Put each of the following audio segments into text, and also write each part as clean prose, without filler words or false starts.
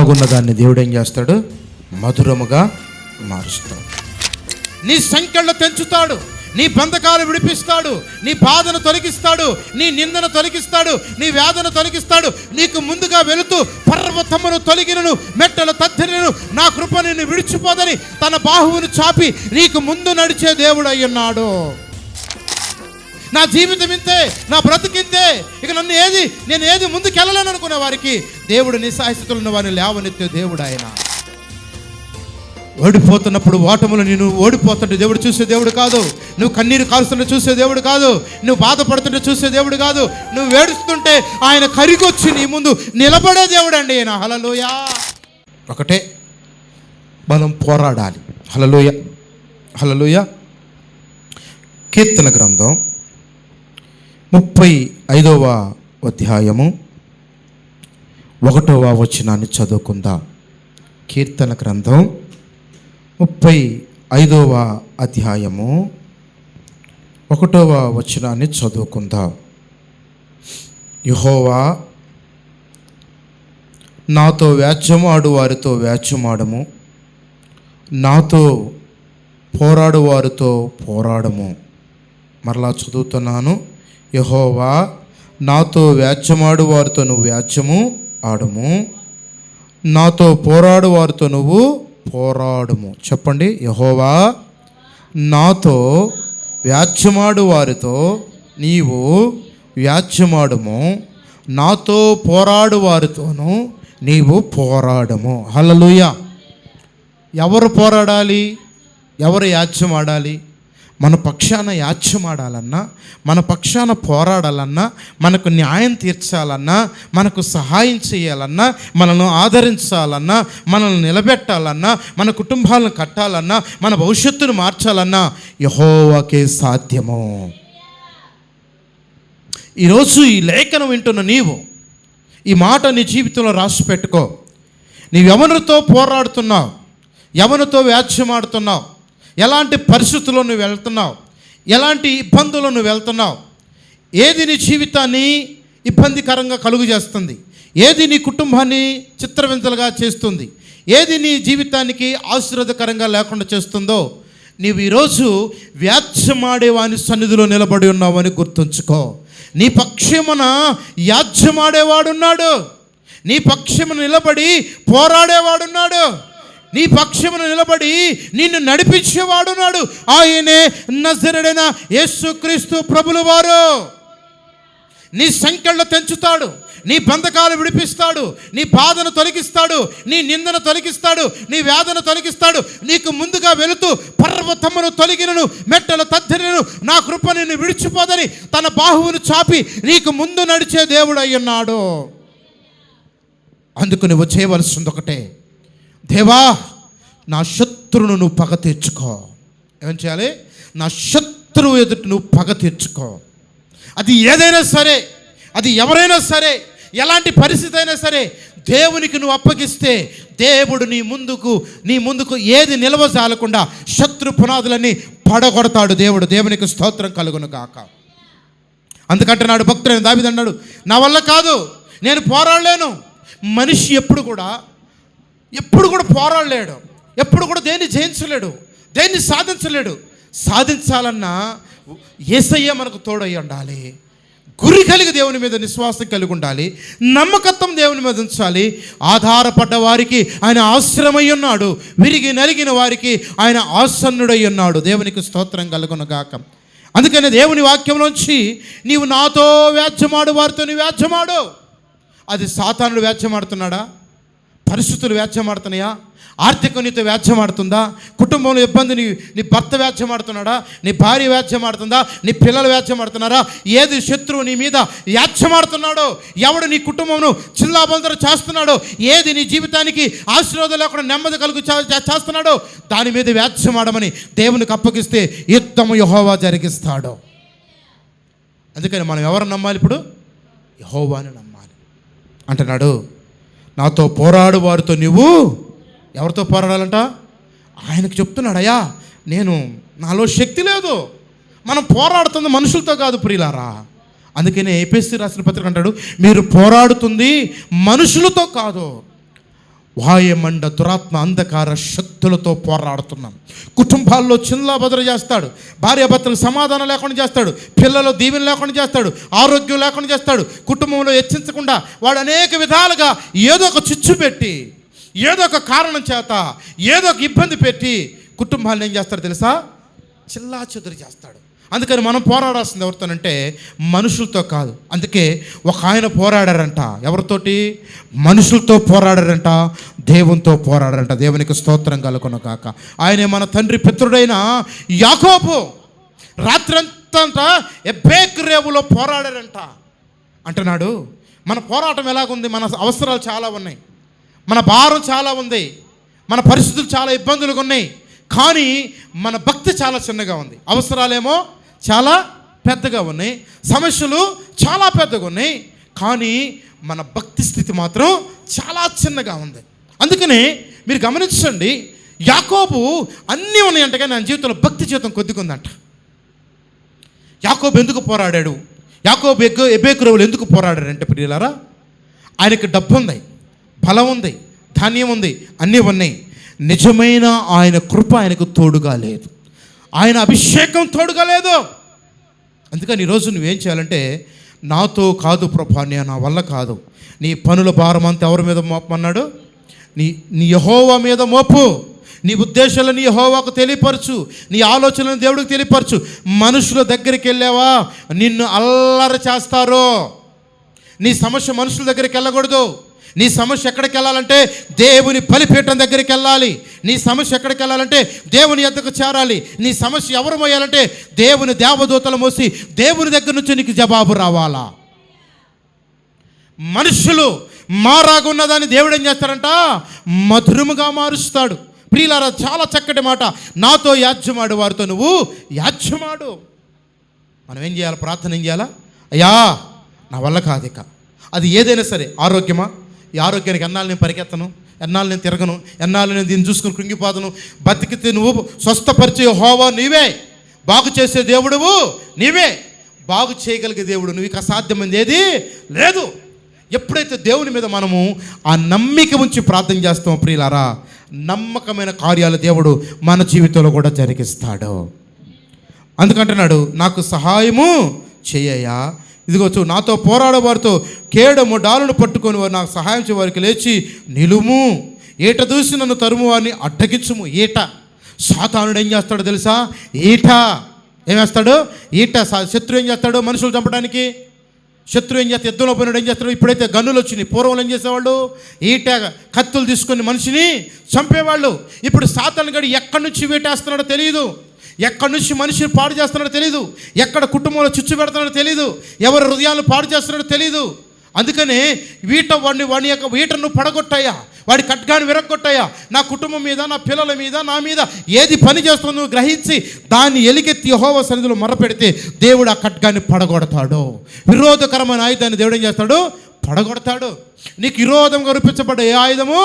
కమ్మగున్న దాన్ని దేవుడు ఏం చేస్తాడు? మధురముగా మారుస్తాడు. నీ సంకెళ్ళు తెంచుతాడు, నీ బంధకాలు విడిపిస్తాడు, నీ బాధను తొలగిస్తాడు, నీ నిందను తొలగిస్తాడు, నీ వేదన తొలగిస్తాడు. నీకు ముందుగా వెళుతూ పర్వతమును తొలగినను, మెట్టలు తద్దరినను, నా కృప నిన్ను విడిచిపోదని తన బాహువును చాపి నీకు ముందు నడిచే దేవుడు అయ్యున్నాడు. నా జీవితం ఇంతే, నా బ్రతికింతే, ఇక నేను ఏది ముందుకెళ్ళలేను అనుకునే వారికి దేవుడు నిస్సహాయస్థితులు ఉన్న వారిని లేవనెత్తే దేవుడు ఆయన. ఓడిపోతున్నప్పుడు ఓటములు నేను ఓడిపోతుంటే దేవుడు చూసే దేవుడు కాదు. నువ్వు కన్నీరు కాలుస్తుంటే చూసే దేవుడు కాదు. నువ్వు బాధపడుతుంటే చూసే దేవుడు కాదు. నువ్వు ఏడుస్తుంటే ఆయన కరిగొచ్చి నీ ముందు నిలబడే దేవుడు అండి ఆయన. హల్లెలూయా. ఒకటే మనం పోరాడాలి. హల్లెలూయా, హల్లెలూయా. కీర్తన గ్రంథం 35వ అధ్యాయము 1వ వచనాన్ని చదువుకుందాం. కీర్తన గ్రంథం 35వ అధ్యాయము 1వ వచనాన్ని చదువుకుందాం. యెహోవా, నాతో వ్యాజ్యమాడు వారితో వ్యాజ్యమాడము, నాతో పోరాడు వారితో పోరాడము. మరలా చదువుతున్నాను. యెహోవా, నాతో వ్యాజ్యమాడు వారితో నువ్వు వ్యాజ్యము ఆడము, నాతో పోరాడు వారితో నువ్వు పోరాడుము. చెప్పండి. యెహోవా, నాతో వ్యాజ్యమాడు వారితో నీవు వ్యాజ్యమాడుము, నాతో పోరాడు వారితోనూ నీవు పోరాడము. హల్లెలూయా. ఎవరు పోరాడాలి? ఎవరు యాజ్యమాడాలి? మన పక్షాన యాజ్యమాడాలన్నా, మన పక్షాన పోరాడాలన్నా, మనకు న్యాయం తీర్చాలన్నా, మనకు సహాయం చేయాలన్నా, మనల్ని ఆదరించాలన్నా, మనల్ని నిలబెట్టాలన్నా, మన కుటుంబాలను కట్టాలన్నా, మన భవిష్యత్తును మార్చాలన్నా యెహోవాకే సాధ్యము. ఈరోజు ఈ లేఖనం వింటున్న నీవు ఈ మాట నీ జీవితంలో రాసి పెట్టుకో. నీవెవరితో పోరాడుతున్నావు? ఎవరితో వ్యాజ్యమాడుతున్నావు? ఎలాంటి పరిస్థితుల్లో నువ్వు వెళ్తున్నావు? ఎలాంటి ఇబ్బందుల్లో నువ్వు వెళ్తున్నావు? ఏది నీ జీవితాన్ని ఇబ్బందికరంగా కలుగు చేస్తుంది? ఏది నీ కుటుంబాన్ని చిత్రవింతలుగా చేస్తుంది? ఏది నీ జీవితానికి ఆశీర్వాదకరంగా లేకుండా చేస్తుందో నీవు ఈరోజు వ్యాజ్యమాడేవాని సన్నిధిలో నిలబడి ఉన్నావని గుర్తుంచుకో. నీ పక్షమున యాజ్యమాడేవాడున్నాడు, నీ పక్షమున నిలబడి పోరాడేవాడున్నాడు, నీ పక్షమున నిలబడి నిన్ను నడిపించేవాడున్నాడు. ఆయనే నజరేయుడైన యేసుక్రీస్తు ప్రభుల వారు. నీ సంకెళ్ళు తెంచుతాడు, నీ బంధకాలు విడిపిస్తాడు, నీ బాధను తొలగిస్తాడు, నీ నిందను తొలగిస్తాడు, నీ వేదన తొలగిస్తాడు. నీకు ముందుగా వెళుతూ పర్వతమును తొలగినను, మెట్టలు తద్దరినను, నా కృప నిన్ను విడిచిపోదని తన బాహువును చాపి నీకు ముందు నడిచే దేవుడు అయ్యున్నాడు. అందుకు నువ్వు చేయవలసింది ఒకటే. దేవా, నా శత్రువును నువ్వు పగ తీర్చుకో. ఏం చేయాలి? నా శత్రువు ఎదుట నువ్వు పగ తీర్చుకో. అది ఏదైనా సరే, అది ఎవరైనా సరే, ఎలాంటి పరిస్థితి అయినా సరే, దేవునికి నువ్వు అప్పగిస్తే దేవుడు నీ ముందుకు ఏది నిలవజాలకుండా శత్రు పునాదులన్నీ పడగొడతాడు దేవుడు. దేవునికి స్తోత్రం కలుగును గాక. అందుకంటే నాడు భక్తుడైన దావీదు అన్నాడు, నా వల్ల కాదు, నేను పోరాడలేను. మనిషి ఎప్పుడు కూడా పోరాడలేడు, ఎప్పుడు కూడా దేన్ని జయించలేడు, దేన్ని సాధించలేడు. సాధించాలన్నా యేసయ్య మనకు తోడై ఉండాలి. గురి కలిగి దేవుని మీద విశ్వాసం కలిగి ఉండాలి. నమ్మకత్వం దేవుని మీద ఉంచాలి. ఆధారపడ్డ వారికి ఆయన ఆశ్రమై ఉన్నాడు, విరిగి నలిగిన వారికి ఆయన ఆసన్నుడై ఉన్నాడు. దేవునికి స్తోత్రం కలుగును గాక. అందుకని దేవుని వాక్యంలోంచి నీవు నాతో వ్యాజ్యమాడు వారితో నీ వ్యాజ్యమాడు. అది సాతానుడు వ్యాజ్యమాడుతున్నాడా? పరిస్థితులు వ్యాజ్యమాడుతున్నాయా? ఆర్థిక నీతో వ్యాజ్యమాడుతుందా? కుటుంబంలో ఇబ్బంది నీ భర్త వ్యాజ్యమాడుతున్నాడా? నీ భార్య వ్యాజ్యమాడుతుందా? నీ పిల్లలు వ్యాజ్యమాడుతున్నారా? ఏది శత్రువు నీ మీద వ్యాజ్యమాడుతున్నాడో, ఎవడు నీ కుటుంబంను చిల్లాబందరు చేస్తున్నాడో, ఏది నీ జీవితానికి ఆశీర్వాదం లేకుండా నెమ్మది కలుగు చేస్తున్నాడో దాని మీద వ్యాజ్యమాడమని దేవునికి అప్పగిస్తే యుద్ధము యెహోవా జరిగిస్తాడు. అందుకని మనం ఎవరు నమ్మాలి? ఇప్పుడు యెహోవాని నమ్మాలి. అంటున్నాడు, నాతో పోరాడు వారితో నువ్వు ఎవరితో పోరాడాలంట? ఆయనకు చెప్తున్నాడు, అయ్యా నాలో శక్తి లేదు. మనం పోరాడుతుంది మనుషులతో కాదు ప్రియులారా. అందుకనే ఎఫెసీ రాసిన పత్రిక అంటాడు, మీరు పోరాడుతుంది మనుషులతో కాదు, వాయుమండ దురాత్మ అంధకార శక్తులతో పోరాడుతున్నాం. కుటుంబాల్లో చిల్లాబదలు చేస్తాడు, భార్యాభర్తలకు సమాధానం లేకుండా చేస్తాడు, పిల్లలు దీవెన లేకుండా చేస్తాడు, ఆరోగ్యం లేకుండా చేస్తాడు. కుటుంబంలో హెచ్చించకుండా వాడు అనేక విధాలుగా ఏదో ఒక చిచ్చు పెట్టి, ఏదో ఒక కారణం చేత, ఏదో ఒక ఇబ్బంది పెట్టి కుటుంబాలను ఏం చేస్తాడు తెలుసా? చిల్లా చెదురు చేస్తాడు. అందుకని మనం పోరాడాల్సింది ఎవరితోనంటే మనుషులతో కాదు. అందుకే ఒక ఆయన పోరాడారంట. ఎవరితోటి? మనుషులతో పోరాడారంట, దేవునితో పోరాడారంట. దేవునికి స్తోత్రం కలుగును గాక. ఆయనే మన తండ్రి పితరుడైన యాకోబు రాత్రంతా ఎబ్బేకు రేవులో పోరాడారంట. అంటున్నాడు, మన పోరాటం ఎలాగుంది? మన అవసరాలు చాలా ఉన్నాయి, మన భారం చాలా ఉంది, మన పరిస్థితులు చాలా ఇబ్బందులుగా ఉన్నాయి. కానీ మన భక్తి చాలా చిన్నగా ఉంది. అవసరాలేమో చాలా పెద్దగా ఉన్నాయి, సమస్యలు చాలా పెద్దగా ఉన్నాయి, కానీ మన భక్తి స్థితి మాత్రం చాలా చిన్నగా ఉంది. అందుకనే మీరు గమనించండి, యాకోబు అన్నీ ఉన్నాయంట కానీ నా జీవితంలో భక్తి జీవితం కొద్దిగా ఉందంట. యాకోబు ఎందుకు పోరాడాడు? యాకోబు ఎబ్బేకు రేవులు ఎందుకు పోరాడాడంటే ప్రియులారా, ఆయనకు డబ్బు ఉంది, బలం ఉంది, ధాన్యం ఉంది, అన్నీ ఉన్నాయి. నిజమైన ఆయన కృప ఆయనకు తోడుగా లేదు, ఆయన అభిషేకం తోడుగా లేదు. అందుకని ఈరోజు నువ్వేం చేయాలంటే, నాతో కాదు ప్రభా, నా వల్ల కాదు, నీ పనుల భారం అంతా ఎవరి మీద మోపమన్నాడు? నీ యెహోవా మీద మోపు. నీ ఉద్దేశాలను యెహోవాకు తెలియపరచు, నీ ఆలోచనలను దేవుడికి తెలియపరచు. మనుషుల దగ్గరికి వెళ్ళావా నిన్ను అల్లరి చేస్తారు. నీ సమస్య మనుషుల దగ్గరికి వెళ్ళకూడదు. నీ సమస్య ఎక్కడికి వెళ్ళాలంటే దేవుని బలిపీఠం దగ్గరికి వెళ్ళాలి. నీ సమస్య ఎక్కడికి వెళ్ళాలంటే దేవుని యొద్దకు చేరాలి. నీ సమస్య ఎవరు మోయాలంటే దేవుని దేవదూతలు మోసి దేవుని దగ్గర నుంచి నీకు జవాబు రావాలా. మనుషులు మారాగున్నదాన్ని దేవుడు ఏం చేస్తారంట? మధురముగా మారుస్తాడు. ప్రియులారా, చాలా చక్కటి మాట. నాతో యాజ్యమాడు వారితో నువ్వు యాజ్యమాడు. మనం ఏం చేయాలి? ప్రార్థన ఏం చేయాలా? అయ్యా నా వల్ల కాదు ఇక, అది ఏదైనా సరే. ఆరోగ్యమా? ఈ ఆరోగ్యానికి ఎన్నాళ్ళు నేను పరిగెత్తను, ఎన్నాళ్ళు నేను తిరగను, ఎన్నాళ్ళు నేను దీన్ని చూసుకుని కృంగిపోతాను. బతికితే నువ్వు స్వస్థపరిచే యెహోవా నీవే, బాగు చేసే దేవుడువు నీవే, బాగు చేయగలిగే దేవుడు నువ్వు. ఇక సాధ్యమైంది ఏది లేదు. ఎప్పుడైతే దేవుని మీద మనము ఆ నమ్మిక ఉంచి ప్రార్థన చేస్తామో ప్రియులారా, నమ్మకమైన కార్యాలు దేవుడు మన జీవితంలో కూడా జరిగిస్తాడు. అందుకంటున్నాడు, నాకు సహాయము చేయయ్యా. ఇదిగోచు, నాతో పోరాడేవారితో కేడము డాలును పట్టుకొని వారు నాకు సహాయం చేయవారికి లేచి నిలుము. ఈట దూసి నన్ను తరుము వారిని అడ్డగించుము. ఈట సాతానుడు ఏం చేస్తాడో తెలుసా? ఈట ఏం వేస్తాడు? ఈట. శత్రువు ఏం చేస్తాడు? మనుషులు చంపడానికి శత్రువు ఏం చేస్తాడు? యుద్ధంలో పోయినాడు ఏం చేస్తాడు? ఇప్పుడైతే గన్నులు వచ్చినాయి, పూర్వం ఏం చేసేవాళ్ళు? ఈట కత్తులు తీసుకొని మనిషిని చంపేవాళ్ళు. ఇప్పుడు సాతాను గడి ఎక్కడి నుంచి వేటేస్తున్నాడో తెలియదు, ఎక్కడి నుంచి మనిషిని పాడు చేస్తున్నాడో తెలీదు, ఎక్కడ కుటుంబంలో చిచ్చు పెడుతున్నాడో తెలీదు, ఎవరి హృదయాలను పాడు చేస్తున్నాడో తెలీదు. అందుకనే వాడి యొక్క వీటను పడగొట్టాయా, వాడి ఖడ్గాన్ని విరగొట్టాయా. నా కుటుంబం మీద, నా పిల్లల మీద, నా మీద ఏది పని చేస్తుందో గ్రహించి దాన్ని ఎలికెత్తి యెహోవా సన్నిధిలో మొరపెడితే దేవుడు ఆ ఖడ్గాన్ని పడగొడతాడు. విరోధకరమైన ఆయుధాన్ని దేవుడు ఏం చేస్తాడు? పడగొడతాడు. నీకు విరోధంగా రూపించబడ్డ ఏ ఆయుధము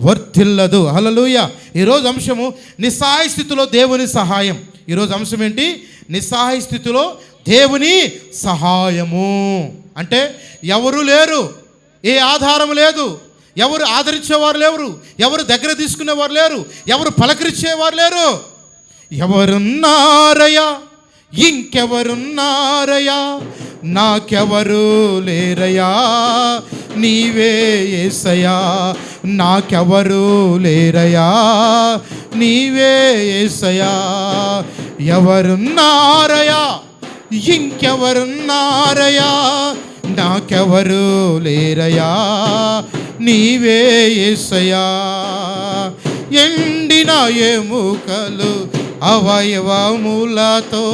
వర్తిల్లదు. హల్లెలూయా. ఈరోజు అంశము నిస్సహాయ స్థితిలో దేవుని సహాయం. ఈరోజు అంశం ఏంటి? నిస్సహాయ స్థితిలో దేవుని సహాయము. అంటే ఎవరు లేరు, ఏ ఆధారం లేదు, ఎవరు ఆదరించేవారు లేరు, ఎవరు దగ్గర తీసుకునేవారు లేరు, ఎవరు పలకరించేవారు లేరు. ఎవరున్నారయ్యా, ఇంకెవరున్నారయ్యా, నాకెవరు లేరయ్యా, నీవే యేసయ్యా, నాకెవరు లేరయ్యా, నీవే యేసయ్యా. ఎవరున్నారయ్యా, ఇంకెవరున్నారయ్యా, నాకెవరు లేరయ్యా, నీవే యేసయ్యా. ఎండిన ఎముకలు అవయవములతో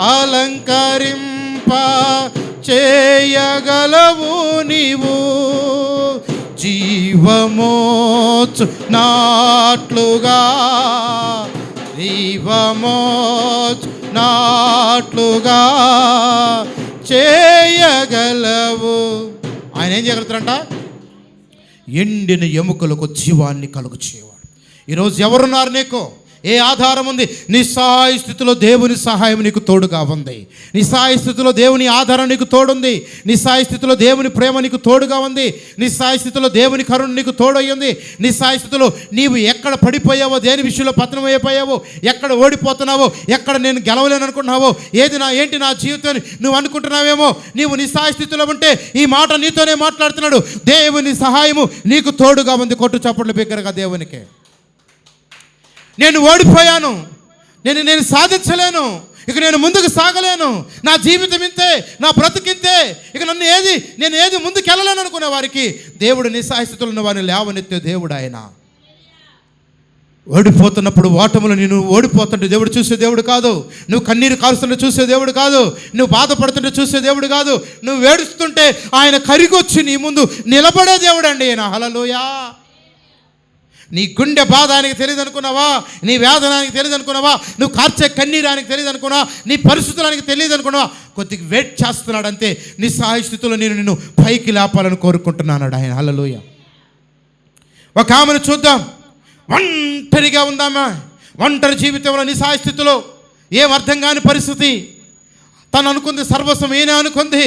అలంకరింప చేయగలవు నీవు, జీవమోచు నాట్లుగా, జీవమోచు నాట్లుగా చేయగలవు. ఆయన ఏం చేయగలుగుతారంట? ఎండిన ఎముకలకు జీవాన్ని కలుగు చేయవాడు. ఈరోజు ఎవరున్నారు నీకు? ఏ ఆధారం ఉంది? నిస్సహాయ స్థితిలో దేవుని సహాయం నీకు తోడుగా ఉంది. నిస్సహాయ స్థితిలో దేవుని ఆధారం నీకు తోడుంది. నిస్సహాయ స్థితిలో దేవుని ప్రేమ నీకు తోడుగా ఉంది. నిస్సహాయ స్థితిలో దేవుని కరుణ నీకు తోడయ్యింది. నిస్సహాయ స్థితిలో నీవు ఎక్కడ పడిపోయావో, దేని విషయంలో పతనం అయిపోయావో, ఎక్కడ ఓడిపోతున్నావో, ఎక్కడ నేను గెలవలేను అనుకుంటున్నావో, ఏంటి నా జీవితం నువ్వు అనుకుంటున్నావేమో, నీవు నిస్సహాయ స్థితిలో ఉంటే ఈ మాట నీతోనే మాట్లాడుతున్నాడు. దేవుని సహాయము నీకు తోడుగా ఉంది. కొట్టు చప్పట్లు బిగ్గరగా దేవునికి. నేను ఓడిపోయాను, నేను సాధించలేను, ఇక నేను ముందుకు సాగలేను, నా జీవితం ఇంతే, నా బ్రతికింతే, ఇక నేను ఏది ముందుకు వెళ్ళలేను అనుకునే వారికి దేవుడు నిస్సహాయ స్థితిలో ఉన్న వారిని లేవనెత్తే దేవుడు ఆయన. ఓడిపోతున్నప్పుడు ఓటములు నేను ఓడిపోతుంటే దేవుడు చూసే దేవుడు కాదు. నువ్వు కన్నీరు కారుస్తుంటే చూసే దేవుడు కాదు. నువ్వు బాధపడుతుంటే చూసే దేవుడు కాదు. నువ్వు ఏడుస్తుంటే ఆయన కరిగొచ్చి నీ ముందు నిలబడే దేవుడు అండి ఆయన. హల్లెలూయా. నీ గుండె బాధ ఆయనకి తెలియదు అనుకున్నావా? నీ వేదన ఆయనకి తెలియదు అనుకున్నావా? నువ్వు కార్చే కన్నీరు ఆయనకి తెలియదు అనుకున్నావా? నీ పరిస్థితులు ఆయనకి తెలియదు అనుకున్నావా? కొద్దిగా వెయిట్ చేస్తున్నాడు అంతే. నిస్సహాయ స్థితిలో నేను నిన్ను పైకి లేపాలని కోరుకుంటున్నాను ఆయన. హల్లెలూయా. ఒక ఆమెను చూద్దాం. ఒంటరిగా ఉందామా? ఒంటరి జీవితంలో నిస్సహాయ స్థితిలో ఏం అర్థం కాని పరిస్థితి. తను అనుకుంది సర్వస్వం ఈయన అనుకుంది,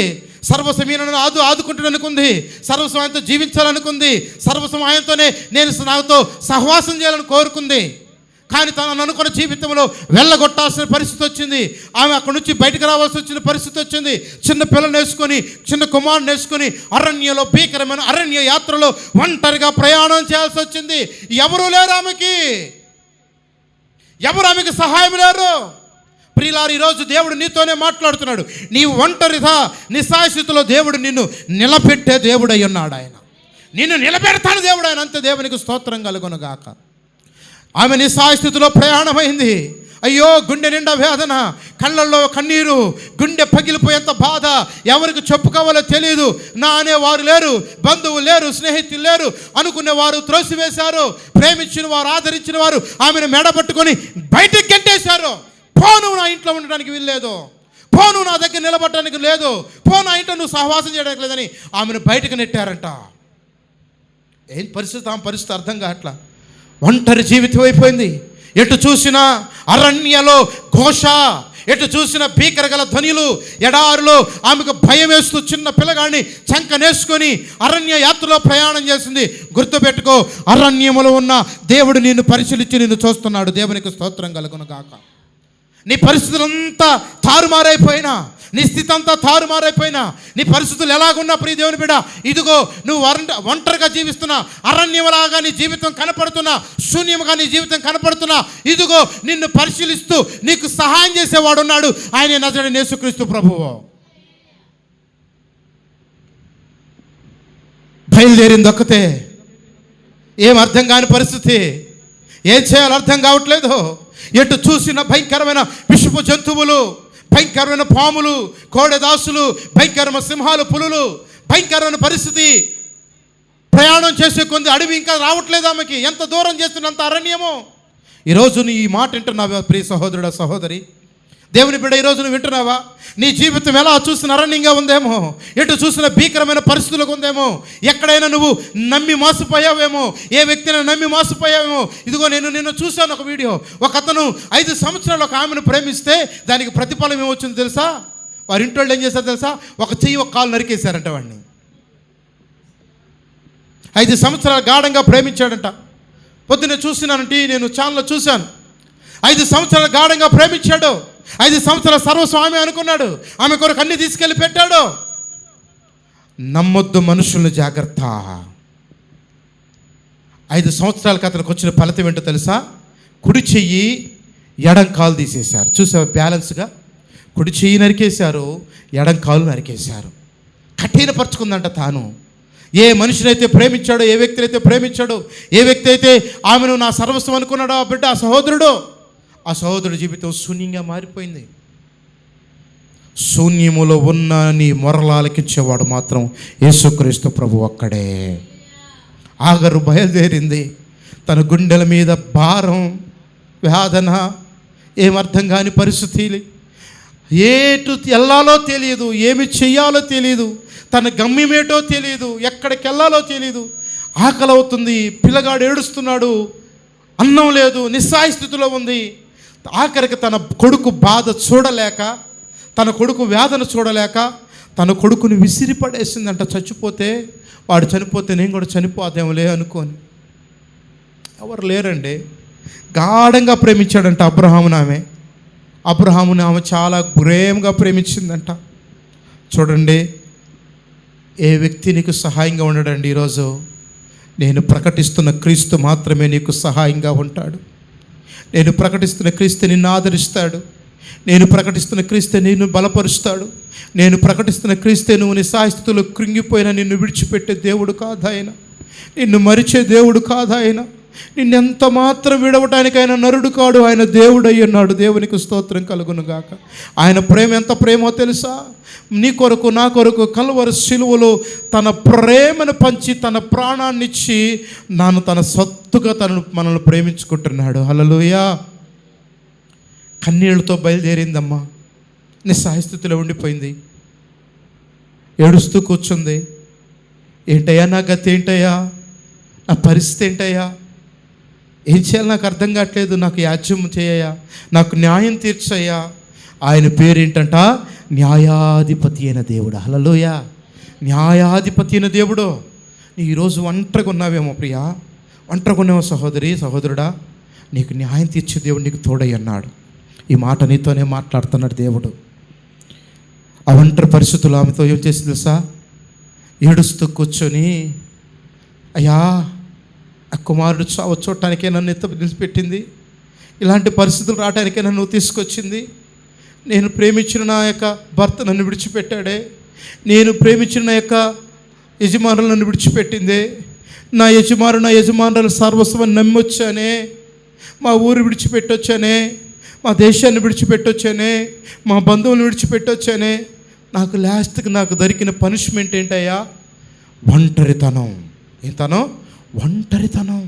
సర్వస్వం ఈయనను ఆదుకుంటాడు అనుకుంది, సర్వస్వం ఆయనతో జీవించాలనుకుంది, సర్వస్వం ఆయనతోనే నేను నాతో సహవాసం చేయాలని కోరుకుంది. కానీ తను అనుకున్న జీవితంలో వెళ్ళగొట్టాల్సిన పరిస్థితి వచ్చింది. ఆమె అక్కడి నుంచి బయటకు రావాల్సి వచ్చిన పరిస్థితి వచ్చింది. చిన్న పిల్లలు వేసుకొని, చిన్న కుమారుని వేసుకొని అరణ్యంలో, భీకరమైన అరణ్య యాత్రలో ఒంటరిగా ప్రయాణం చేయాల్సి వచ్చింది. ఎవరు లేరు ఆమెకి, ఎవరు ఆమెకి సహాయం లేరు. ప్రియులారు, ఈరోజు దేవుడు నీతోనే మాట్లాడుతున్నాడు. నీవు ఒంటరిగా నిస్సహాయ స్థితిలో దేవుడు నిన్ను నిలబెట్టే దేవుడు అయి ఉన్నాడు ఆయన. నిన్ను నిలబెడతాడు దేవుడు ఆయన. అంతే. దేవునికి స్తోత్రం కలుగునుగాక. ఆమె నిస్సహాయ స్థితిలో ప్రయాణమైంది. అయ్యో, గుండె నిండా వేదన, కళ్ళల్లో కన్నీరు, గుండె పగిలిపోయేంత బాధ. ఎవరికి చెప్పుకోవాలో తెలియదు. నా అనేవారు లేరు, బంధువులు లేరు, స్నేహితులు లేరు, అనుకునేవారు త్రోసివేశారు. ప్రేమించిన వారు, ఆదరించిన వారు ఆమెను మెడబట్టుకొని బయటికి గెంటేశారు. పోను, నా ఇంట్లో ఉండడానికి వీల్లేదు, పోను, నా దగ్గర నిలబడటానికి లేదు, పోను, నా ఇంట్లో నువ్వు సహవాసం చేయడానికి లేదని ఆమెను బయటకు నెట్టారంట. ఏం పరిస్థితి? ఆమె పరిస్థితి అర్థం కావట్లా. ఒంటరి జీవితం అయిపోయింది. ఎటు చూసినా అరణ్యలో ఘోష, ఎటు చూసిన భీకర గల ధ్వనులు, ఎడారులో ఆమెకు భయం వేస్తూ చిన్న పిల్లగాడిని చంకనేసుకొని అరణ్య యాత్రలో ప్రయాణం చేసింది. గుర్తుపెట్టుకో, అరణ్యములో ఉన్న దేవుడు నిన్ను పరిశీలించి నిన్ను చూస్తున్నాడు. దేవునికి స్తోత్రం కలుగును గాక. నీ పరిస్థితులంతా తారుమారైపోయినా, నీ స్థితి అంతా తారుమారైపోయినా, నీ పరిస్థితులు ఎలాగున్నా ప్రియ దేవుని బిడ్డ, ఇదిగో నువ్వు ఒంటరిగా జీవిస్తున్నా, అరణ్యములాగా నీ జీవితం కనపడుతున్నా, శూన్యముగా నీ జీవితం కనపడుతున్నా, ఇదిగో నిన్ను పరిశీలిస్తూ నీకు సహాయం చేసేవాడు ఉన్నాడు. ఆయన నజరేయుడైన యేసుక్రీస్తు ప్రభువు. బయలుదేరింది ఒక్కతే. ఏం అర్థం కాని పరిస్థితి, ఏం చేయాలో అర్థం కావట్లేదు. ఎటు చూసిన భయంకరమైన విషపు జంతువులు, భయంకరమైన పాములు, కోడెదాసులు, భయంకరమైన సింహాలు, పులులు, భయంకరమైన పరిస్థితి. ప్రయాణం చేసే కొంది అడవి ఇంకా రావట్లేదు ఆమెకి. ఎంత దూరం చేస్తున్నంత అరణ్యమో. ఈరోజు నీ ఈ మాట వింటున్నావా ప్రియ సహోదరుడా, సహోదరి? దేవుని బిడ్డ, ఈరోజు నువ్వు వింటున్నావా? నీ జీవితం ఎలా చూసిన అరణ్యంగా ఉందేమో, ఎటు చూసిన భీకరమైన పరిస్థితులకు ఉందేమో, ఎక్కడైనా నువ్వు నమ్మి మోసపోయావేమో, ఏ వ్యక్తిని నమ్మి మోసపోయావేమో. ఇదిగో నిన్ను చూశాను ఒక వీడియో. ఒక అతను 5 సంవత్సరాలు ఒక ఆమెను ప్రేమిస్తే దానికి ప్రతిఫలం ఏమొచ్చిందో తెలుసా? వారి ఇంట్లో ఏం చేశారు తెలుసా? ఒక చెయ్యి, ఒక కాలు నరికేశారంట వాడిని. 5 సంవత్సరాలు గాఢంగా ప్రేమించాడంట. పొద్దున్నే చూసినానంటే, నేను ఛానల్లో చూశాను. 5 సంవత్సరాలు గాఢంగా ప్రేమించాడు. 5 సంవత్సరాల సర్వస్వం ఆమె అనుకున్నాడు. ఆమె కొరకు అన్ని తీసుకెళ్ళి పెట్టాడు. నమ్మొద్దు మనుషుల్ని, జాగ్రత్త. 5 సంవత్సరాలకు అతనికి వచ్చిన ఫలితం ఏంటో తెలుసా? కుడి చెయ్యి, ఎడం కాలు తీసేశారు. చూసావా బ్యాలెన్స్గా? కుడి చెయ్యి నరికేశారు, ఎడం కాలు నరికేశారు. కఠినపరుచుకుందంట తాను. ఏ మనిషినైతే ప్రేమించాడో, ఏ వ్యక్తిని అయితే ప్రేమించాడో, ఏ వ్యక్తి అయితే ఆమెను నా సర్వస్వం అనుకున్నాడో ఆ బిడ్డ, ఆ సహోదరుడు, ఆ సహోదరుడి జీవితం శూన్యంగా మారిపోయింది. శూన్యములో ఉన్న నీ మొరలాలకిచ్చేవాడు మాత్రం యేసుక్రీస్తు ప్రభు ఒక్కడే. ఆగరు బయలుదేరింది. తన గుండెల మీద భారం, వేదన, ఏమర్థం కాని పరిస్థితి. ఏటు వెళ్ళాలో తెలియదు, ఏమి చెయ్యాలో తెలియదు, తన గమ్యమేటో తెలియదు, ఎక్కడికి వెళ్ళాలో తెలియదు. ఆకలి అవుతుంది, పిల్లగాడు ఏడుస్తున్నాడు. అన్నం లేదు, నిస్సహాయ స్థితిలో ఉంది. ఆఖరికి తన కొడుకు బాధ చూడలేక, తన కొడుకు వేదన చూడలేక తన కొడుకుని విసిరి పడేసిందంట. చచ్చిపోతే, వాడు చనిపోతే నేను కూడా చనిపోదేమోలే అనుకోని. ఎవరు లేరండి. గాఢంగా ప్రేమించాడంట అబ్రహాముని ఆమె చాలా ప్రేమగా ప్రేమించిందంట. చూడండి, ఏ వ్యక్తి నీకు సహాయంగా ఉండడండి. ఈరోజు నేను ప్రకటిస్తున్న క్రీస్తు మాత్రమే నీకు సహాయంగా ఉంటాడు. నేను ప్రకటిస్తున్న క్రీస్తు నిన్ను ఆదరిస్తాడు. నేను ప్రకటిస్తున్న క్రీస్తే నిన్ను బలపరుస్తాడు. నేను ప్రకటిస్తున్న క్రీస్తే నువ్వు నిస్సహాయ స్థితిలో కృంగిపోయినా నిన్ను విడిచిపెట్టే దేవుడు కాదాయన. నిన్ను మరిచే దేవుడు కాదాయన. నిన్నెంత మాత్రం విడవటానికి ఆయన నరుడు కాడు, ఆయన దేవుడు అయి ఉన్నాడు. దేవునికి స్తోత్రం కలుగునుగాక. ఆయన ప్రేమ ఎంత ప్రేమో తెలుసా? నీ కొరకు నా కొరకు కల్వరి శిలువలో తన ప్రేమను పంచి తన ప్రాణాన్ని ఇచ్చి తన సొత్తుగా మనల్ని ప్రేమించుకుంటున్నాడు. హల్లెలూయా. కన్నీళ్లతో బయలుదేరిందమ్మా, నిస్సహాయ స్థితిలో ఉండిపోయింది, ఏడుస్తూ కూర్చుంది. ఏంటయ్యా నా గతి, ఏంటయ్యా నా పరిస్థితి, ఏంటయ్యా ఏం చేయాలి నాకు అర్థం కావట్లేదు, నాకు యాజ్యం చేయయ్యా, నాకు న్యాయం తీర్చయ్యా. ఆయన పేరేంటంట? న్యాయాధిపతి అయిన దేవుడు. హల్లెలూయా. న్యాయాధిపతి అయిన దేవుడు. ఈరోజు ఒంటరిగా ఉన్నావేమో ప్రియా, ఒంటరిగా ఉన్నావో సహోదరి సహోదరుడా, నీకు న్యాయం తీర్చే దేవుడు నీకు తోడై అన్నాడు. ఈ మాట నీతోనే మాట్లాడుతున్నాడు దేవుడు. ఆ ఒంటరి పరిస్థితులు ఆమెతో ఏం చేసింది తెలుసా? ఏడుస్తూ కూర్చొని, అయ్యా ఆ కుమారుడు చూడటానికే నన్ను నిలిచిపెట్టింది, ఇలాంటి పరిస్థితులు రావడానికే నన్ను తీసుకొచ్చింది. నేను ప్రేమించిన నా యొక్క భర్త నన్ను విడిచిపెట్టాడే, నేను ప్రేమించిన నా యొక్క యజమానులు నన్ను విడిచిపెట్టిందే, నా యజమానులు సర్వస్వం నమ్మొచ్చానే, మా ఊరు విడిచిపెట్టొచ్చానే, మా దేశాన్ని విడిచిపెట్టొచ్చానే, మా బంధువులను విడిచిపెట్టొచ్చానే. నాకు లాస్ట్కి నాకు దొరికిన పనిష్మెంట్ ఏంటయ్యా? ఒంటరితనం. ఏంటనో? ఒంటరితనం.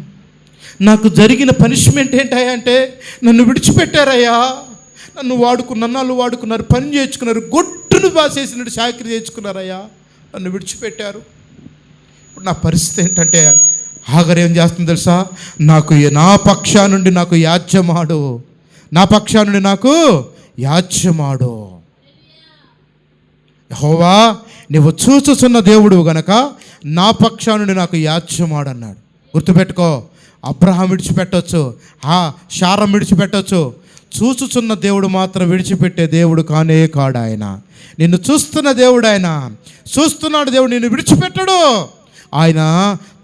నాకు జరిగిన పనిష్మెంట్ ఏంటయ్యా అంటే, నన్ను విడిచిపెట్టారయ్యా, నన్ను వాడుకున్నారు, పని చేయించుకున్నారు, గొడ్డును బాసేసినట్టు చాకరీ చేయించుకున్నారయ్యా, నన్ను విడిచిపెట్టారు. ఇప్పుడు నా పరిస్థితి ఏంటంటే, హాగర్ ఏం చేస్తుంది తెలుసా? నా పక్షా నుండి నాకు యాజ్యమాడు, నా పక్షా నుండి నాకు యాజ్యమాడు. యెహోవా నువ్వు చూచుచున్న దేవుడు గనక నా పక్షా నుండి నాకు యాజ్యమాడు అన్నాడు. గుర్తుపెట్టుకో, అబ్రహాం విడిచిపెట్టవచ్చు, శారం విడిచిపెట్టవచ్చు, చూచుచున్న దేవుడు మాత్రం విడిచిపెట్టే దేవుడు కానే కాడు. ఆయన నిన్ను చూస్తున్న దేవుడు, ఆయన చూస్తున్నాడు దేవుడు, నిన్ను విడిచిపెట్టడు. ఆయన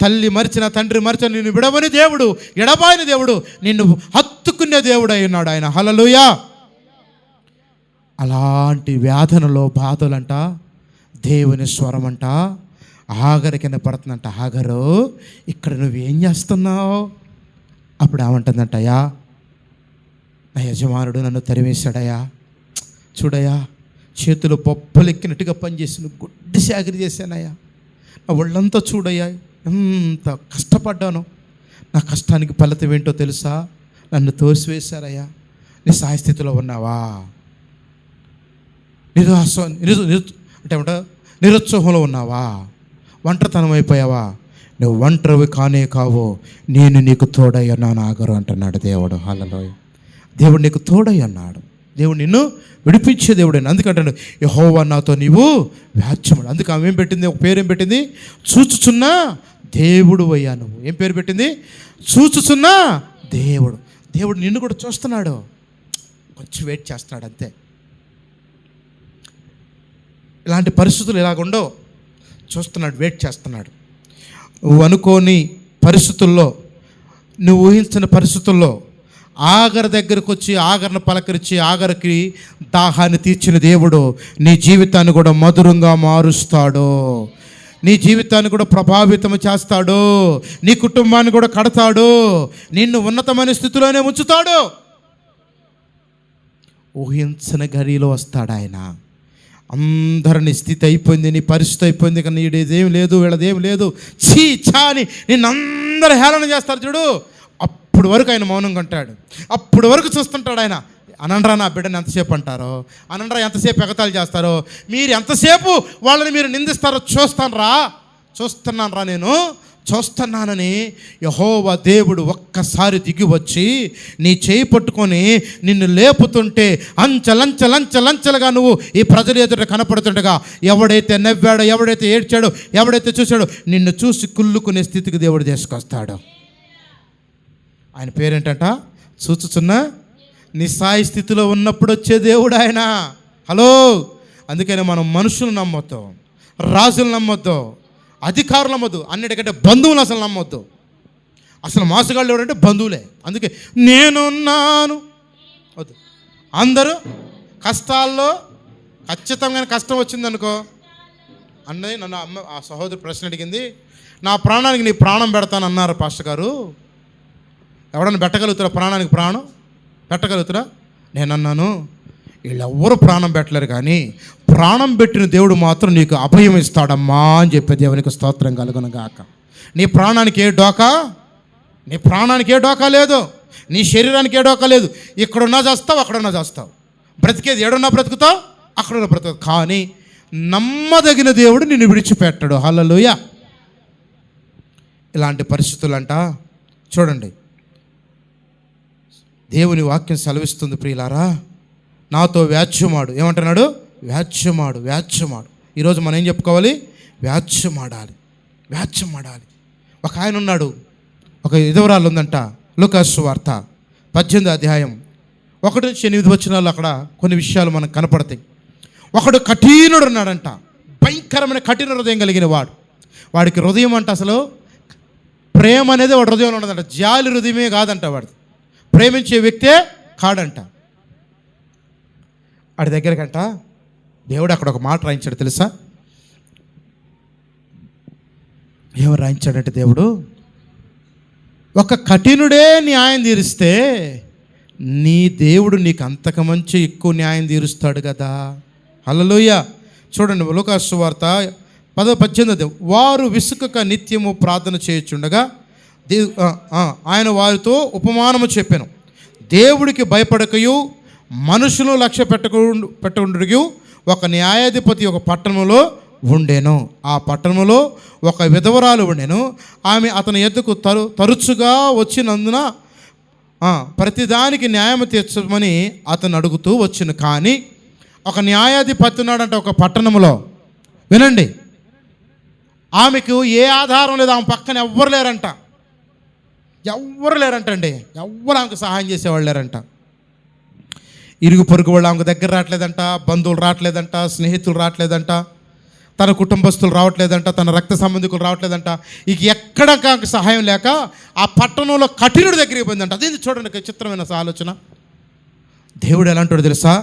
తల్లి మరిచిన తండ్రి మరిచిన నిన్ను విడవని దేవుడు, ఎడబాయిన దేవుడు, నిన్ను హత్తుకునే దేవుడు అయి ఉన్నాడు ఆయన. హల్లెలూయా. అలాంటి వేదనలో బాధలంట దేవుని స్వరం అంట హాగరు కింద పడుతుందంట. హాగరు, ఇక్కడ నువ్వేం చేస్తున్నావు? అప్పుడు ఏమంటుందంటయ్యా, నా యజమానుడు నన్ను తరివేశాడయ్యా, చూడయ్యా చేతులు పప్పులెక్కినట్టుగా పనిచేసి గుడ్డి చాకరీ చేశానయ్యా, నా ఒళ్ళంతా చూడయ్యా ఎంత కష్టపడ్డాను, నా కష్టానికి ఫలితం ఏంటో తెలుసా? నన్ను తోసివేశారయ్యా. నిస్సహాయ స్థితిలో ఉన్నావా? నిరుత్సాహంలో ఉన్నావా? ఒంటరితనం అయిపోయావా? నువ్వు ఒంటరివి కానే కావు, నేను నీకు తోడై ఉన్నాను హాగరు అంటున్నాడు దేవుడు. హల్లెలూయా. దేవుడు నీకు తోడై అన్నాడు. దేవుడు నిన్ను విడిపించే దేవుడైనా. అందుకంటాడు, యెహోవా నాతో నీవు వ్యాజ్యమాడు. అందుకు ఆమె ఏం పెట్టింది? ఒక పేరు ఏం పెట్టింది? చూచుచున్న దేవుడు అయ్యా. నువ్వు ఏం పేరు పెట్టింది? చూచుచున్న దేవుడు. దేవుడు నిన్ను కూడా చూస్తున్నాడు, కొంచెం వెయిట్ చేస్తున్నాడు అంతే. ఇలాంటి పరిస్థితులు ఇలాగుండో చూస్తున్నాడు, వెయిట్ చేస్తున్నాడు. నువ్వు అనుకోని పరిస్థితుల్లో, నువ్వు ఊహించిన పరిస్థితుల్లో ఆగర్ దగ్గరకు వచ్చి ఆగర్ను పలకరించి ఆగర్కి దాహాన్ని తీర్చిన దేవుడు నీ జీవితాన్ని కూడా మధురంగా మారుస్తాడు, నీ జీవితాన్ని కూడా ప్రభావితం చేస్తాడు, నీ కుటుంబాన్ని కూడా కడతాడు, నిన్ను ఉన్నతమైన స్థితిలోనే ఉంచుతాడు. ఊహించిన గడిలో వస్తాడు ఆయన. అందరినీ స్థితి అయిపోయింది, నీ పరిస్థితి అయిపోయింది, కానీ వీడేదేం లేదు, వీళ్ళదేం లేదు, చీ చా అని నిన్ను అందరూ హేళన చేస్తారు చూడు. అప్పుడు వరకు ఆయన మౌనంగా ఉంటాడు, అప్పుడు వరకు చూస్తుంటాడు ఆయన. అనండ్రా నా బిడ్డని ఎంతసేపు అంటారో, అనండ్రా ఎంతసేపు ఎగతాళి చేస్తారో, మీరు ఎంతసేపు వాళ్ళని మీరు నిందిస్తారో చూస్తున్నాను రా నేను చూస్తున్నానని యెహోవా దేవుడు ఒక్కసారి దిగి వచ్చి నీ చేయి పట్టుకొని నిన్ను లేపుతుంటే అంచలంచలంచలంచలుగా నువ్వు ఈ ప్రజల ఎదుట కనపడుతుండగా ఎవడైతే నవ్వాడో, ఎవడైతే ఏడ్చాడో, ఎవడైతే చూశాడో నిన్ను చూసి కుళ్ళుకునే స్థితికి దేవుడు తీసుకొస్తాడు. ఆయన పేరేంటంట? చూచుచున్న నిస్సాయి స్థితిలో ఉన్నప్పుడు వచ్చే దేవుడు ఆయన. హలో, అందుకని మనం మనుషులు నమ్మొద్దు, రాజులు నమ్మొద్దు, అధికారులు నమ్మొద్దు, అన్నిటికంటే బంధువులు అసలు నమ్మొద్దు. అసలు మోసగాళ్ళు ఎవరంటే బంధువులే. అందుకే నేనున్నాను వద్దు. అందరూ కష్టాల్లో ఖచ్చితంగా కష్టం వచ్చిందనుకో అన్నది నన్ను ఆ సహోదరి ప్రశ్న అడిగింది, నా ప్రాణానికి నీ ప్రాణం పెడతాను అన్నారు పాస్టర్ గారు. ఎవడన్నా పెట్టగలుగుతారా? ప్రాణానికి ప్రాణం పెట్టగలుగుతారా? నేను అన్నాను, వీళ్ళెవ్వరూ ప్రాణం పెట్టలేరు, కానీ ప్రాణం పెట్టిన దేవుడు మాత్రం నీకు అభయం ఇస్తాడమ్మా అని చెప్పే దేవునికి స్తోత్రం కలుగును గాక. నీ ప్రాణానికి ఏ డోకా, నీ ప్రాణానికి ఏ డోకా లేదు, నీ శరీరానికి ఏ డోకా లేదు. ఇక్కడున్నా చేస్తావు, అక్కడున్నా చేస్తావు, బ్రతికేది ఏడున్నా బ్రతుకుతావు, అక్కడున్నా బ్రతుకు. కానీ నమ్మదగిన దేవుడు నిన్ను విడిచిపెట్టడు. హల్లెలూయా. ఇలాంటి పరిస్థితులంట చూడండి, దేవుని వాక్యం సెలవిస్తుంది ప్రియులారా, నాతో వ్యాజ్యమాడు. ఏమంటున్నాడు? వ్యాజ్యమాడు, వ్యాజ్యమాడు. ఈరోజు మనం ఏం చెప్పుకోవాలి? వ్యాజ్యమాడాలి, వ్యాజ్యమాడాలి. ఒక ఆయన ఉన్నాడు, ఒక విధవరాలు ఉందంట. లూకాసు వార్త 18వ అధ్యాయం 1-8 వచనాలు అక్కడ కొన్ని విషయాలు మనకు కనపడతాయి. ఒకడు కఠినుడు ఉన్నాడంట, భయంకరమైన కఠిన హృదయం కలిగిన వాడు. వాడికి హృదయం అంట అసలు ప్రేమ అనేది వాడి హృదయంలో ఉండదంట, జాలి హృదయమే కాదంట, వాడిది ప్రేమించే వ్యక్తే కాడంట. వాడి దగ్గరకంట దేవుడు అక్కడ ఒక మాట రాయించాడు తెలుసా? ఏమో రాయించాడంటే దేవుడు, ఒక కఠినుడే న్యాయం తీరిస్తే నీ దేవుడు నీకు అంతకు మంచి ఎక్కువ న్యాయం తీరుస్తాడు కదా. హల్లెలూయా. చూడండి లూకాసు వార్త 10:18, వారు విసుకక నిత్యము ప్రార్థన చేయుచుండగా ఆయన వారితో ఉపమానము చెప్పాను, దేవుడికి భయపడకయు మనుషులు లక్ష్య పెట్టకుండు ఒక న్యాయాధిపతి ఒక పట్టణంలో ఉండెను. ఆ పట్టణంలో ఒక విధవరాలు ఉండెను. ఆమె అతని ఎద్దుకు తరచుగా వచ్చినందున ప్రతిదానికి న్యాయం తీర్చమని అతను అడుగుతూ వచ్చును. కానీ ఒక న్యాయాధిపతి ఉన్నాడంట ఒక పట్టణంలో. వినండి, ఆమెకు ఏ ఆధారం లేదు, ఆమె పక్కన ఎవ్వరు లేరంట, ఎవ్వరు లేరంటండి, ఎవ్వరు ఆమెకు సహాయం చేసేవాళ్ళు లేరంట. ఇరుగు పొరుగు వాళ్ళు ఆమెకు దగ్గర రావట్లేదంట, బంధువులు రావట్లేదంట, స్నేహితులు రావట్లేదంట, తన కుటుంబస్తులు రావట్లేదంట, తన రక్త సంబంధికులు రావట్లేదంట. ఇక ఎక్కడ ఆమెకు సహాయం లేక ఆ పట్టణంలో కఠినుడి దగ్గరికి పోయిందంట. అదేంటి చూడండి, చిత్రమైన ఆలోచన. దేవుడు ఎలాంటాడు తెలుసా?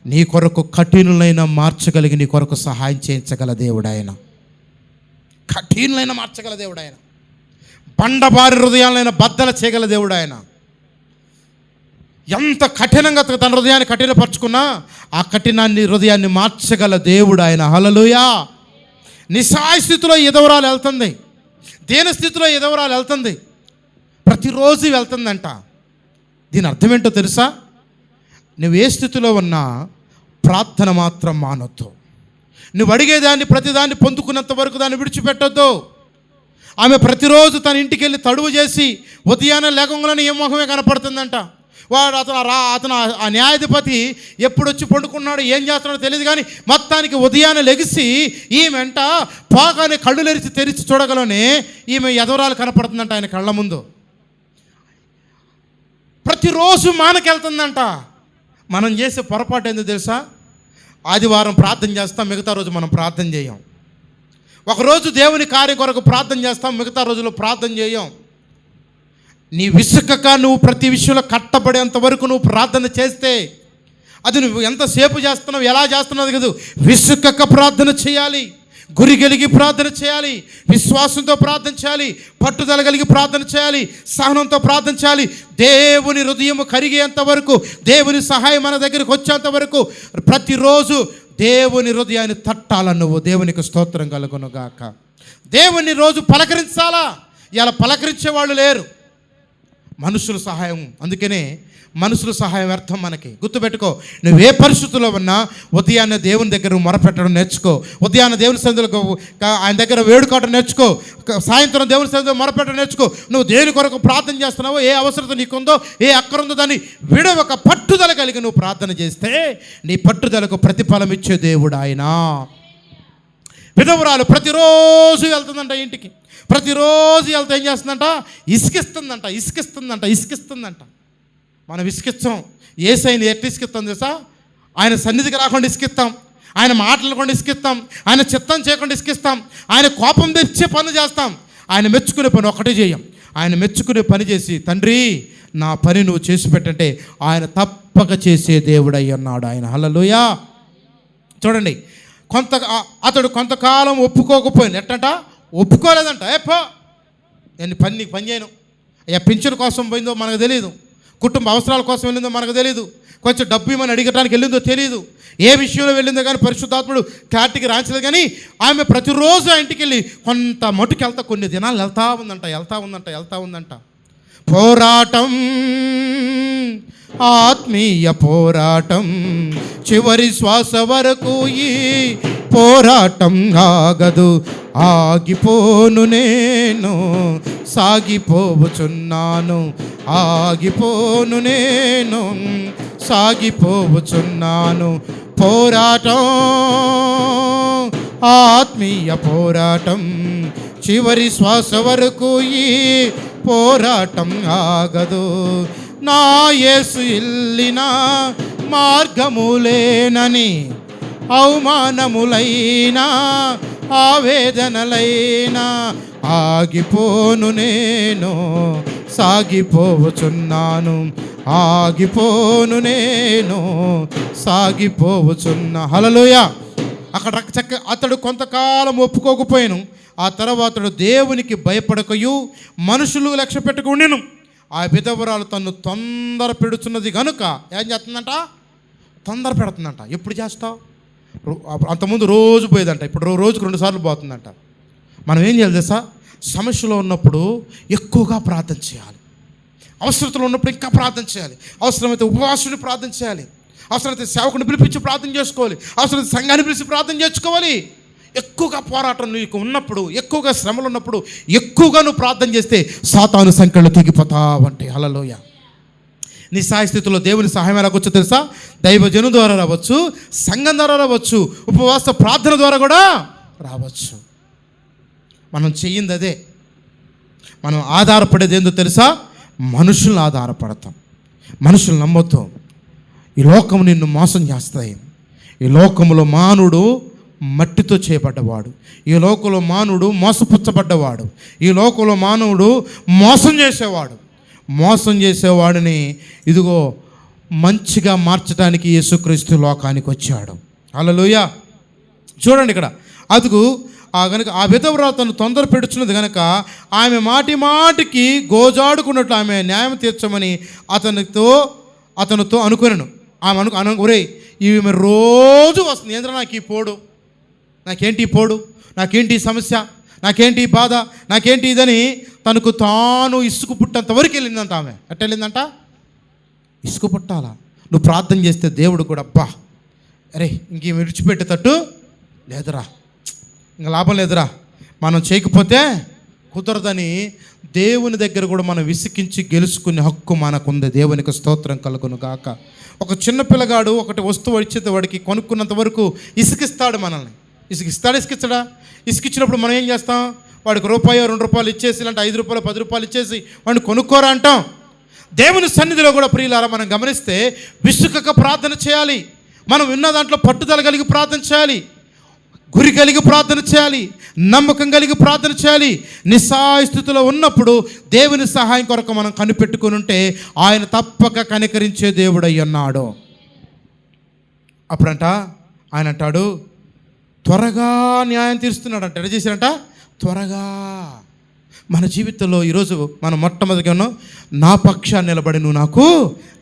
నీ కొరకు కఠినులైన మార్చగలిగి నీ కొరకు సహాయం చేయించగల దేవుడు ఆయన. కఠినులైన మార్చగల దేవుడు ఆయన. బండబారి హృదయాలైన బద్దలు చేయగల దేవుడు ఆయన. ఎంత కఠినంగా తన హృదయాన్ని కఠినపరుచుకున్నా ఆ కఠినాన్ని హృదయాన్ని మార్చగల దేవుడు ఆయన. హల్లెలూయా. నిస్సహాయ స్థితిలో ఎదవరాలు వెళ్తుంది, దేని స్థితిలో ఎదవరాలు వెళ్తుంది, ప్రతిరోజు వెళ్తుందంట. దీని అర్థం ఏంటో తెలుసా? నువ్వు ఏ స్థితిలో ఉన్నా ప్రార్థన మాత్రం మానొద్దు. నువ్వు అడిగేదాన్ని ప్రతిదాన్ని పొందుకున్నంత వరకు దాన్ని విడిచిపెట్టొద్దు. ఆమె ప్రతిరోజు తన ఇంటికి వెళ్ళి తడువు చేసి ఉదయాన్నే లేకుండానే ఏ మొహమే కనపడుతుందంట. వాడు అతను ఆ న్యాయాధిపతి ఎప్పుడు వచ్చి పండుకున్నాడో ఏం చేస్తున్నాడో తెలియదు, కానీ మొత్తానికి ఉదయాన్నే లెగిసి ఈమెంట పోగానే కళ్ళు తెరిచి చూడగలనే ఈమె ఎదవరాలు కనపడుతుందంట ఆయన కళ్ళ ముందు. ప్రతిరోజు మానకెళ్తుందంట. మనం చేసే పొరపాటు ఏందో తెలుసా? ఆదివారం ప్రార్థన చేస్తాం, మిగతా రోజు మనం ప్రార్థన చేయం. ఒకరోజు దేవుని కార్యం కొరకు ప్రార్థన చేస్తాం, మిగతా రోజుల్లో ప్రార్థన చేయం. నీ విసుకక నువ్వు ప్రతి విషయంలో కట్టబడేంత వరకు నువ్వు ప్రార్థన చేస్తే అది నువ్వు ఎంతసేపు చేస్తున్నావు, ఎలా చేస్తున్నావు కదా, విసుకక ప్రార్థన చేయాలి, గురి కలిగి ప్రార్థన చేయాలి, విశ్వాసంతో ప్రార్థన చేయాలి, పట్టుదల కలిగి ప్రార్థన చేయాలి, సహనంతో ప్రార్థన చేయాలి. దేవుని హృదయం కరిగేంత వరకు, దేవుని సహాయం మన దగ్గరికి వచ్చేంత వరకు ప్రతిరోజు దేవుని హృదయాన్ని తట్టాలని నువ్వు. దేవునికి స్తోత్రం కలుగును గాక. దేవుని రోజు పలకరించాలా? ఇలా పలకరించే వాళ్ళు లేరు. మనుషుల సహాయం, అందుకనే మనుషుల సహాయం వ్యర్థం. మనకి గుర్తుపెట్టుకో, నువ్వే పరిస్థితుల్లో ఉన్నా ఉదయాన్నే దేవుని దగ్గర మొరపెట్టడం నేర్చుకో. ఉదయాన్నే దేవుని సన్నిధిలో ఆయన దగ్గర వేడుకోవడం నేర్చుకో. సాయంత్రం దేవుని సన్నిధిలో మొరపెట్టడం నేర్చుకో. నువ్వు దేని కొరకు ప్రార్థన చేస్తున్నావో, ఏ అవసరత నీకుందో, ఏ అక్కరుందో దాన్ని ఒక పట్టుదల కలిగి నువ్వు ప్రార్థన చేస్తే నీ పట్టుదలకు ప్రతిఫలం ఇచ్చే దేవుడు ఆయన. విధవరాలు ప్రతిరోజు వెళ్తుందంట ఇంటికి. ప్రతిరోజు వెళ్తే ఏం చేస్తుందంట? ఇసుకిస్తుందంట. మనం ఇసుకిస్తాం. యేసయ్యని ఎట్లా ఇసుకిస్తాం తెలుసా? ఆయన సన్నిధికి రాకుండా ఇసుకిస్తాం, ఆయన మాట్లాడకుండా ఇసుకిస్తాం, ఆయన చిత్తం చేయకుండా ఇసుకిస్తాం, ఆయన కోపం తెచ్చే పని చేస్తాం. ఆయన మెచ్చుకునే పని ఒకటే చేయం. ఆయన మెచ్చుకునే పని చేసి, తండ్రి నా పని నువ్వు చేసి పెట్టంటే ఆయన తప్పక చేసే దేవుడై ఉన్నాడు ఆయన. హల్లెలూయా. చూడండి, అతడు కొంతకాలం ఒప్పుకోకపోయింది. ఎట్టంట? ఒప్పుకోలేదంట. నేను నీకు పని చేయను. అయ్యా పింఛన్ కోసం పోయిందో మనకు తెలియదు, కుటుంబ అవసరాల కోసం వెళ్ళిందో మనకు తెలియదు, కొంచెం డబ్బు ఇవ్వమని అడిగటానికి వెళ్ళిందో తెలియదు, ఏ విషయంలో వెళ్ళిందో కానీ పరిశుద్ధాత్ముడు క్లారిటీకి రాంచలేదు. కానీ ఆమె ప్రతిరోజు ఆ ఇంటికి వెళ్ళి కొంత మటుకు కొన్ని దినాలు వెళ్తా ఉందంట. పోరాటం, ఆత్మీయ పోరాటం, చివరి శ్వాస వరకు ఈ పోరాటం ఆగదు. ఆగిపోను నేను, సాగిపోవచున్నాను. ఆగిపోను నేను, సాగిపోవచున్నాను. పోరాటం, ఆత్మీయ పోరాటం, చివరి శ్వాస వరకు ఈ పోరాటం ఆగదు. నా యేసు ఇల్లిన మార్గములేనని అవమానములైనా ఆవేదనలైనా ఆగిపోను నేను, సాగిపోవచున్నాను. ఆగిపోను నేను, సాగిపోవచున్నా. హల్లెలూయా. అతడు కొంతకాలం ఒప్పుకోకపోయాను. ఆ తర్వాత దేవునికి భయపడకయు మనుషులు లక్ష్య పెట్టుకుండాను. ఆ విధవరాలు తను తొందర పెడుతున్నది కనుక ఏం చేస్తుందంట? తొందర పెడుతుందంట. ఎప్పుడు చేస్తావు? అంతకుముందు రోజు పోయేదంట, ఇప్పుడు రోజుకు 2 సార్లు పోతుందంట. మనం ఏం చేయాలి తెలుసా? సమస్యలో ఉన్నప్పుడు ఎక్కువగా ప్రార్థన చేయాలి. అవసరతలో ఉన్నప్పుడు ఇంకా ప్రార్థన చేయాలి. అవసరమైతే ఉపవాసుని ప్రార్థన చేయాలి. అవసరమైతే సేవకుని పిలిపించి ప్రార్థన చేసుకోవాలి. అవసరమైతే సంఘాన్ని పిలిచి ప్రార్థన చేసుకోవాలి. ఎక్కువగా పోరాటం నీకు ఉన్నప్పుడు, ఎక్కువగా శ్రమలు ఉన్నప్పుడు ఎక్కువగా నువ్వు ప్రార్థన చేస్తే సాతాను సంఖ్యలు తెగిపోతావంటే. హల్లెలూయా. నీ స్థితిలో దేవుని సహాయం ఎలాగొచ్చో తెలుసా? దైవజను ద్వారా రావచ్చు, సంఘం ద్వారా రావచ్చు, ఉపవాస ప్రార్థన ద్వారా కూడా రావచ్చు. మనం చెయ్యింది అదే. మనం ఆధారపడేది ఏందో తెలుసా? మనుషులను ఆధారపడతాం. మనుషులు నమ్మొద్దు. ఈ లోకం నిన్ను మోసం చేస్తాయి. ఈ లోకంలో మానవుడు మట్టితో చేయబడ్డవాడు. ఈ లోకంలో మానవుడు మోసపుచ్చబడ్డవాడు. ఈ లోకంలో మానవుడు మోసం చేసేవాడిని ఇదిగో మంచిగా మార్చడానికి యేసుక్రీస్తు లోకానికి వచ్చాడు. హల్లెలూయా. చూడండి ఇక్కడ, అదుగు కనుక ఆ విధవరాలు తను తొందర పెడుచున్నది కనుక ఆమె మాటికి గోజాడుకున్నట్లు ఆమె న్యాయం తీర్చమని అతనితో అనుకున్నాను. ఆమె ఒరే ఈమె రోజు వస్తుంది, ఏంద్ర నాకు ఈ పోడు, నాకేంటి ఈ పోడు, నాకేంటి ఈ సమస్య, నాకేంటి ఈ బాధ, నాకేంటి ఇదని తనకు తాను ఇసుకు పుట్టంత వరకు వెళ్ళిందంట. ఆమె ఎట్ట వెళ్ళిందంట? ఇసుకు పుట్టాలా? నువ్వు ప్రార్థన చేస్తే దేవుడు కూడా అరే ఇంకేం విడిచిపెట్టేటట్టు లేదురా, ఇంకా లాభం లేదురా, మనం చేయకపోతే కుదరదని దేవుని దగ్గర కూడా మనం విసికించి గెలుచుకునే హక్కు మనకుంది. దేవునికి స్తోత్రం కలుగును గాక. ఒక చిన్న పిల్లగాడు ఒకటి వస్తువు ఇచ్చేది వాడికి కొనుక్కున్నంత వరకు ఇసుకిస్తాడు మనల్ని. ఇసుకిచ్చడా? ఇసుకిచ్చినప్పుడు మనం ఏం చేస్తాం? వాడికి ₹2 ఇచ్చేసి, ఇలాంటి ₹5 ₹10 ఇచ్చేసి వాడిని కొనుక్కోరా అంటాం. దేవుని సన్నిధిలో కూడా ప్రియులారా మనం గమనిస్తే విసుకక ప్రార్థన చేయాలి. మనం విన్న దాంట్లో పట్టుదల కలిగి ప్రార్థన చేయాలి, గురి కలిగి ప్రార్థన చేయాలి, నమ్మకం కలిగి ప్రార్థన చేయాలి. నిస్సహాయ స్థితిలో ఉన్నప్పుడు దేవుని సహాయం కొరకు మనం కనిపెట్టుకుని ఉంటే ఆయన తప్పక కనికరించే దేవుడై ఉన్నాడు. అప్పుడంట ఆయన అంటాడు, త్వరగా న్యాయం తీరుస్తున్నాడు అంట. ఎడ చేశాడంట? త్వరగా. మన జీవితంలో ఈరోజు మనం మొట్టమొదటిగా ఉన్నాం, నా పక్షాన్ని నిలబడి నువ్వు నాకు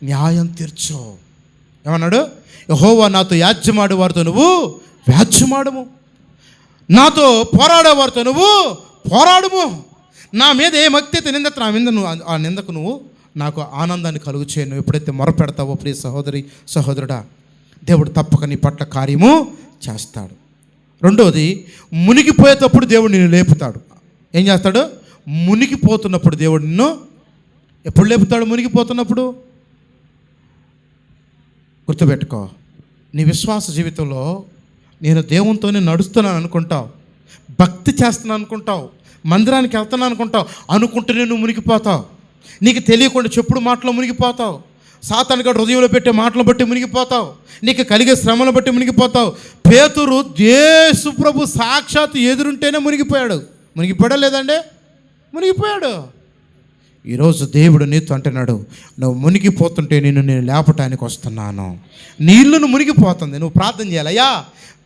న్యాయం తీర్చు. ఏమన్నాడు? యెహోవా నాతో యాజ్యమాడు వారితో నువ్వు వ్యాజ్యమాడము, నాతో పోరాడేవారితో నువ్వు పోరాడుము. నా మీద ఏ మక్తి నిందత, నా మీద నువ్వు ఆ నిందకు నువ్వు నాకు ఆనందాన్ని కలుగు చేయను. ఎప్పుడైతే మొరపెడతావో ప్రియ సహోదరి సహోదరుడా, దేవుడు తప్పక నీ పట్ల కార్యము చేస్తాడు. రెండోది, మునిగిపోయేటప్పుడు దేవుడు నిన్ను లేపుతాడు. ఏం చేస్తాడు? మునిగిపోతున్నప్పుడు దేవుడు నిన్ను ఎప్పుడు లేపుతాడు? మునిగిపోతున్నప్పుడు. గుర్తుపెట్టుకో, నీ విశ్వాస జీవితంలో నేను దేవునితోనే నడుస్తున్నాను అనుకుంటావు, భక్తి చేస్తున్నాను అనుకుంటావు, మందిరానికి వెళ్తున్నాను అనుకుంటూనే నువ్వు మునిగిపోతావు. నీకు తెలియకుండా చెప్పుడు మాటలు మునిగిపోతావు, సాతానుగా హృదయంలో పెట్టే మాటలు బట్టి మునిగిపోతావు, నీకు కలిగే శ్రమను బట్టి మునిగిపోతావు. పేతురు యేసు ప్రభు సాక్షాత్ ఎదురుంటేనే మునిగిపోయాడు. మునిగిపోయాడా లేదండి? మునిగిపోయాడు. ఈరోజు దేవుడు నీతో అంటున్నాడు, నువ్వు మునిగిపోతుంటే నేను లేపటానికి వస్తున్నాను. నీళ్ళను మునిగిపోతుంది, నువ్వు ప్రార్థన చేయాలి. అయ్యా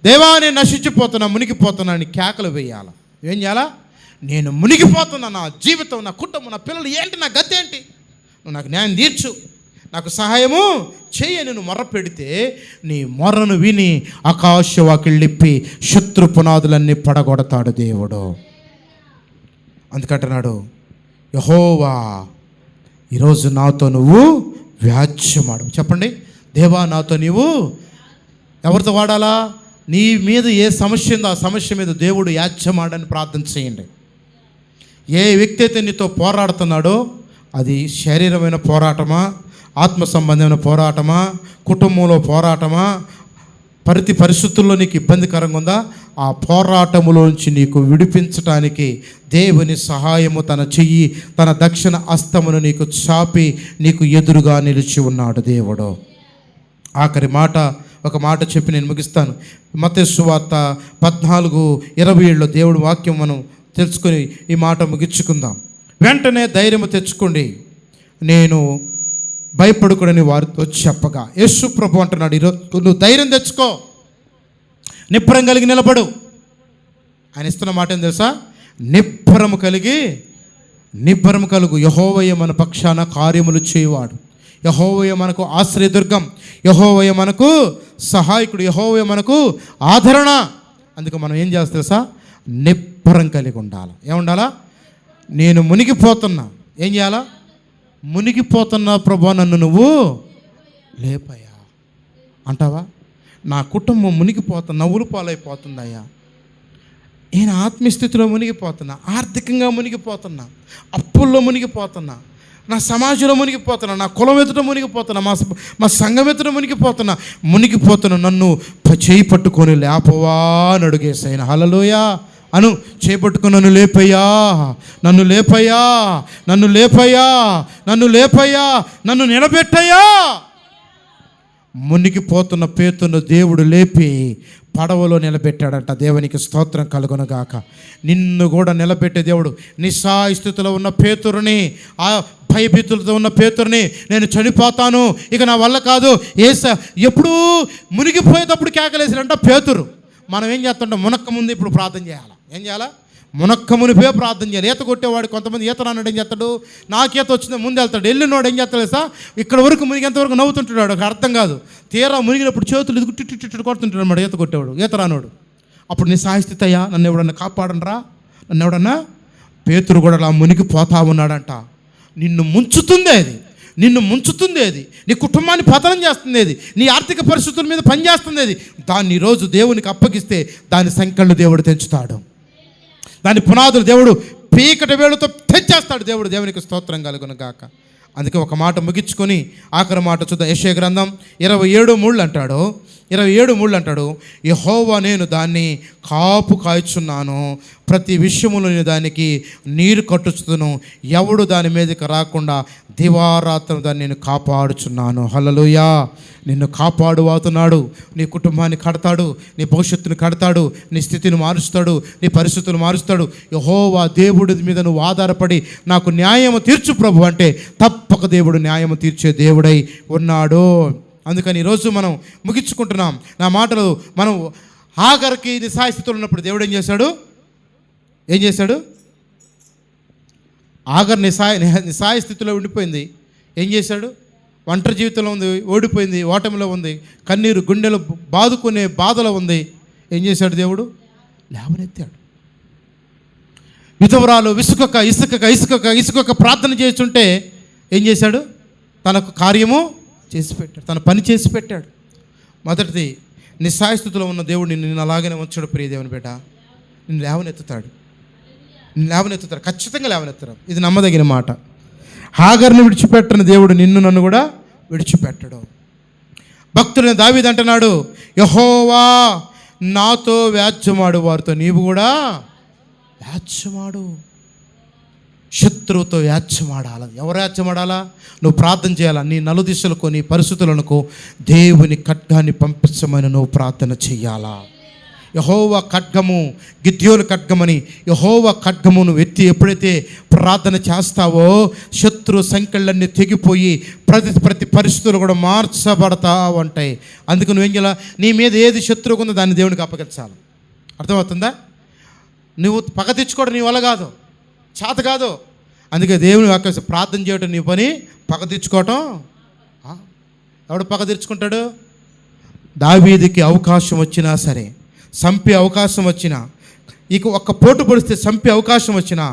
దేవా, నేను నశించిపోతున్నా, మునిగిపోతున్నా అని కేకలు వేయాలి. ఏం చేయాలా? నేను మునిగిపోతున్నా, నా జీవితం, నా కుటుంబం, నా పిల్లలు ఏంటి, నా గతి ఏంటి, నువ్వు నాకు న్యాయం తీర్చు, నాకు సహాయము చేయని నువ్వు మొర్ర పెడితే నీ మొర్రను విని ఆకాశవాకిళ్ళిప్పి శత్రు పునాదులన్నీ పడగొడతాడు దేవుడు. అందుకంటున్నాడు, యెహోవా ఈరోజు నాతో నువ్వు వ్యాజ్యమాడు. చెప్పండి, దేవా నాతో నీవు ఎవరితో వాడాలా? నీ మీద ఏ సమస్య ఉందో ఆ సమస్య మీద దేవుడు వ్యాజ్యమాడని ప్రార్థన చేయండి. ఏ వ్యక్తి అయితే నీతో పోరాడుతున్నాడో, అది శారీరమైన పోరాటమా, ఆత్మ సంబంధమైన పోరాటమా, కుటుంబంలో పోరాటమా, ప్రతి పరిస్థితుల్లో నీకు ఇబ్బందికరంగా ఉందా, ఆ పోరాటములోంచి నీకు విడిపించటానికి దేవుని సహాయము తన చెయ్యి, తన దక్షిణ హస్తమును నీకు చాపి నీకు ఎదురుగా నిలిచి ఉన్నాడు దేవుడు. ఆఖరి మాట, ఒక మాట చెప్పి నేను ముగిస్తాను. మత్తయి సువార్త 14:27 దేవుడి వాక్యం మనం తెలుసుకొని ఈ మాట ముగించుకుందాం. వెంటనే ధైర్యము తెచ్చుకోండి, నేను భయపడుకుడని వారితో చెప్పగా. యేసు ప్రభు అంటున్నాడు, ఈరోజు నువ్వు ధైర్యం తెచ్చుకో, నిబ్బరం కలిగి నిలబడు. ఆయన ఇస్తున్న మాట ఏం తెలుసా? నిబ్బరము కలుగు. యెహోవా మన పక్షాన కార్యములు చేయువాడు, యెహోవా మనకు ఆశ్రయదుర్గం, యెహోవా మనకు సహాయకుడు, యెహోవా మనకు ఆదరణ. అందుకు మనం ఏం చేస్తాం తెలుసా? నిబ్బరం కలిగి ఉండాలి. ఏముండాలా? నేను మునిగిపోతున్నా, ఏం చేయాలా? మునిగిపోతున్నా ప్రభా, నన్ను నువ్వు లేపయ్యా అంటావా? నా కుటుంబం మునిగిపోతున్నా, నవ్వులు పాలైపోతుందయ్యా, నేను ఆత్మీయస్థితిలో మునిగిపోతున్నా, ఆర్థికంగా మునిగిపోతున్నా, అప్పుల్లో మునిగిపోతున్నా, నా సమాజంలో మునిగిపోతున్నా, నా కులం ఎదుట మునిగిపోతున్నా, మా సంఘం ఎదుట మునిగిపోతున్నా, నన్ను చేయి పట్టుకొని లేపవా అని అడుగేసాయన. హల్లెలూయా అను. చేపట్టుకుని నన్ను లేపయ్యా, నన్ను లేపయ్యా, నన్ను లేపయ్యా, నన్ను లేపయ్యా, నన్ను నిలబెట్టయ్యా. మునిగిపోతున్న పేతును దేవుడు లేపి పడవలో నిలబెట్టాడంట. దేవునికి స్తోత్రం కలుగునుగాక. నిన్ను కూడా నిలబెట్టే దేవుడు. నిస్సహాయ స్థితిలో ఉన్న పేతురుని, ఆ భయభీతులతో ఉన్న పేతురుని, నేను చనిపోతాను, ఇక నా వల్ల కాదు, ఎప్పుడు మునిగిపోయేటప్పుడు కేకలేసాడంట పేతురు. మనం ఏం చేస్తుంటాం? మునక్క ముందు ఇప్పుడు ప్రార్థన చేయాలి. ఏం చేయాలా? మునక్క మునిపే ప్రార్థన చేయాలి. ఈత కొట్టేవాడు కొంతమంది ఈత రానాడు ఏం చేస్తాడు? నాకు ఈత వచ్చింది ముందు వెళ్తాడు. వెళ్ళినోడు ఏం చేస్తాడు సార్? ఇక్కడ వరకు మునిగేంతవరకు నవ్వుతుంటాడు, అర్థం కాదు. తీరా మునిగినప్పుడు చేతులు ఇది టిట్టు కొడుతుంటాడు అన్నమాట ఈత కొట్టేవాడు, ఈత రానోడు. అప్పుడు నీ సాయస్థితి అయ్యా, నన్ను ఎవడన్నా కాపాడనరా, నన్ను ఎవడన్నా. పేతురు కూడా అలా మునిగిపోతా ఉన్నాడంట. నిన్ను ముంచుతుంది అది, నిన్ను ముంచుతుంది అది, నీ కుటుంబాన్ని పతనం చేస్తుంది అది, నీ ఆర్థిక పరిస్థితుల మీద పనిచేస్తుంది అది. దాన్ని ఈరోజు దేవునికి అప్పగిస్తే దాని సంఖ్యలు దేవుడు తెంచుతాడు, దాని పునాదులు దేవుడు పీకటి వేళతో తెచ్చేస్తాడు దేవుడు. దేవునికి స్తోత్రం కలుగును గాక. అందుకే ఒక మాట ముగించుకొని ఆఖరి మాట చూద్దాం. యెషయా గ్రంథం 27:3 అంటాడు, 27:3 అంటాడు, యెహోవా నేను దాన్ని కాపు కాయచున్నాను, ప్రతి విషయములో నేను దానికి నీరు కట్టుచును, ఎవడు దాని మీదకి రాకుండా దివారాత్రం దాన్ని నేను కాపాడుచున్నాను. హల్లెలూయా. నిన్ను కాపాడువాతున్నాడు, నీ కుటుంబాన్ని కడతాడు, నీ భవిష్యత్తును కడతాడు, నీ స్థితిని మారుస్తాడు, నీ పరిస్థితులు మారుస్తాడు. యెహోవా దేవుడి మీద నువ్వు ఆధారపడి నాకు న్యాయము తీర్చు ప్రభు అంటే తప్పక దేవుడు న్యాయము తీర్చే దేవుడై ఉన్నాడు. అందుకని ఈరోజు మనం ముగించుకుంటున్నాం. నా మాటలు మనం ఆఖరికి నిస్సహాయ స్థితిలో ఉన్నప్పుడు దేవుడు ఏం చేశాడు? ఆఖరి నిస్సహాయ స్థితిలో ఉండిపోయింది. ఏం చేశాడు? ఒంటరి జీవితంలో ఉంది, ఓడిపోయింది, ఓటమిలో ఉంది, కన్నీరు గుండెలు బాదుకునే బాధలో ఉంది. ఏం చేశాడు దేవుడు? లేవనెత్తాడు. విధవరాలు ఇసుకొక ప్రార్థన చేస్తుంటే ఏం చేశాడు? తనకు కార్యము చేసి పెట్టాడు, తన పని చేసి పెట్టాడు. మొదటిది, నిస్సాయస్థితిలో ఉన్న దేవుడు నిన్ను అలాగనే ఉంచాడు. ప్రియ దేవుని బిడ్డ, నిన్ను లేవనెత్తుతాడు, ఖచ్చితంగా లేవనెత్తారు. ఇది నమ్మదగిన మాట. హాగర్ని విడిచిపెట్టని దేవుడు నిన్ను నన్ను కూడా విడిచిపెట్టడు. భక్తుడైన దావీదు అంటున్నాడు, యెహోవా నాతో వ్యాజ్యమాడు వారితో నీవు కూడా వ్యాజ్యమాడు. శత్రువుతో వ్యాజ్యమాడాల. ఎవరు వ్యాజ్యమాడాలా? నువ్వు ప్రార్థన చేయాలా. నీ నలుదిశలకు, నీ పరిస్థితులకు దేవుని ఖడ్గాన్ని పంపించమని నువ్వు ప్రార్థన చెయ్యాలా. యెహోవా ఖడ్గము, గిద్యోను ఖడ్గమని యెహోవా ఖడ్గము నువ్వు ఎత్తి ఎప్పుడైతే ప్రార్థన చేస్తావో శత్రు సంఖ్యలన్నీ తెగిపోయి ప్రతి పరిస్థితులు కూడా మార్చబడతా ఉంటాయి. అందుకు నువ్వేం చేయాలి? నీ మీద ఏది శత్రువు ఉందో దాన్ని దేవునికి అప్పగించాలి. అర్థమవుతుందా? నువ్వు పగ తెచ్చుకోవడం నీ వల్ల కాదు, చేత కాదు. అందుకే దేవుని వాక్యం ప్రార్థన చేయటం నీ పని, పగ తెచ్చుకోవటం ఎవడు పగ తెచ్చుకుంటాడు? దావీదుకి అవకాశం వచ్చినా సరే, చంపే అవకాశం వచ్చినా, ఇక ఒక్క పోటు పొడిస్తే చంపే అవకాశం వచ్చినా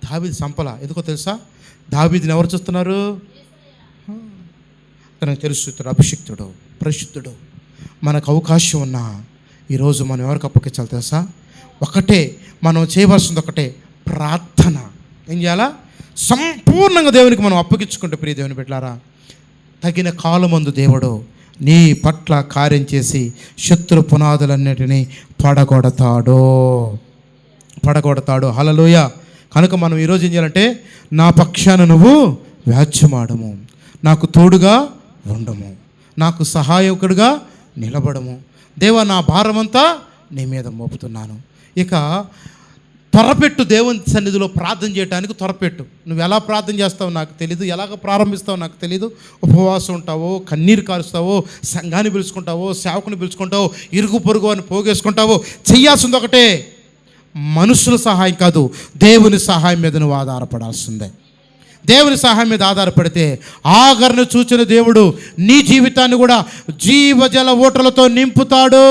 దావీదు చంపలా. ఎందుకో తెలుసా? దావీదుని ఎవరు చూస్తున్నారు? తనకు తెలుసు అభిషిక్తుడు, పరిశుద్ధుడు. మనకు అవకాశం ఉన్నా ఈరోజు మనం ఎవరికి అప్పగించాలి తెలుసా? ఒకటే మనం చేయవలసింది, ఒకటే ప్రార్థన. ఏం చేయాలా? సంపూర్ణంగా దేవునికి మనం అప్పగించుకుంటే ప్రియ దేవుని బిడ్డలారా, తగిన కాలమందు దేవుడు నీ పట్ల కార్యం చేసి శత్రు పునాదులన్నిటినీ పడగొడతాడు. హల్లెలూయ. కనుక మనం ఈరోజు ఏం చేయాలంటే, నా పక్షాన నువ్వు వ్యాజ్యమాడము, నాకు తోడుగా ఉండము, నాకు సహాయకుడిగా నిలబడము. దేవా, నా భారమంతా నీ మీద మోపుతున్నాను. ఇక త్వరపెట్టు, దేవుని సన్నిధిలో ప్రార్థన చేయడానికి త్వరపెట్టు. నువ్వు ఎలా ప్రార్థన చేస్తావో నాకు తెలీదు, ఎలాగ ప్రారంభిస్తావో నాకు తెలీదు. ఉపవాసం ఉంటావో, కన్నీరు కారుస్తావో, సంఘాన్ని పిలుచుకుంటావో, సేవకుని పిలుచుకుంటావో, ఇరుగు పొరుగు అని పోగేసుకుంటావో, చెయ్యాల్సింది ఒకటే, మనుషుల సహాయం కాదు, దేవుని సహాయం మీద నువ్వు ఆధారపడాల్సిందే. దేవుని సహాయం మీద ఆధారపడితే ఆగర్ను చూచిన దేవుడు నీ జీవితాన్ని కూడా జీవజల ఊటలతో నింపుతాడు.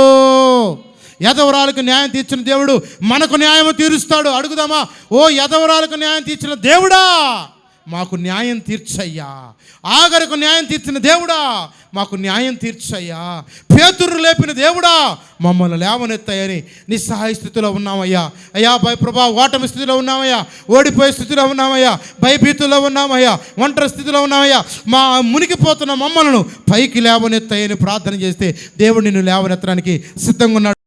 యదవరాలకు న్యాయం తీర్చిన దేవుడు మనకు న్యాయం తీరుస్తాడు. అడుగుదామా? ఓ యదవరాలకు న్యాయం తీర్చిన దేవుడా, మాకు న్యాయం తీర్చయ్యా. ఆగరకు న్యాయం తీర్చిన దేవుడా, మాకు న్యాయం తీర్చయ్యా. పేతురు లేపిన దేవుడా, మమ్మల్ని లేవనెత్తాయని నిస్సహాయ స్థితిలో ఉన్నామయ్యా. అయ్యా ప్రభా, ఓటమి స్థితిలో ఉన్నామయ్యా, ఓడిపోయే స్థితిలో ఉన్నామయ్యా, భయభీతుల్లో ఉన్నామయ్యా, ఒంటరి స్థితిలో ఉన్నామయ్యా. మా మునిగిపోతున్న మమ్మలను పైకి లేవనెత్తాయని ప్రార్థన చేస్తే దేవుడు నిన్ను లేవనెత్తడానికి సిద్ధంగా ఉన్నాడు.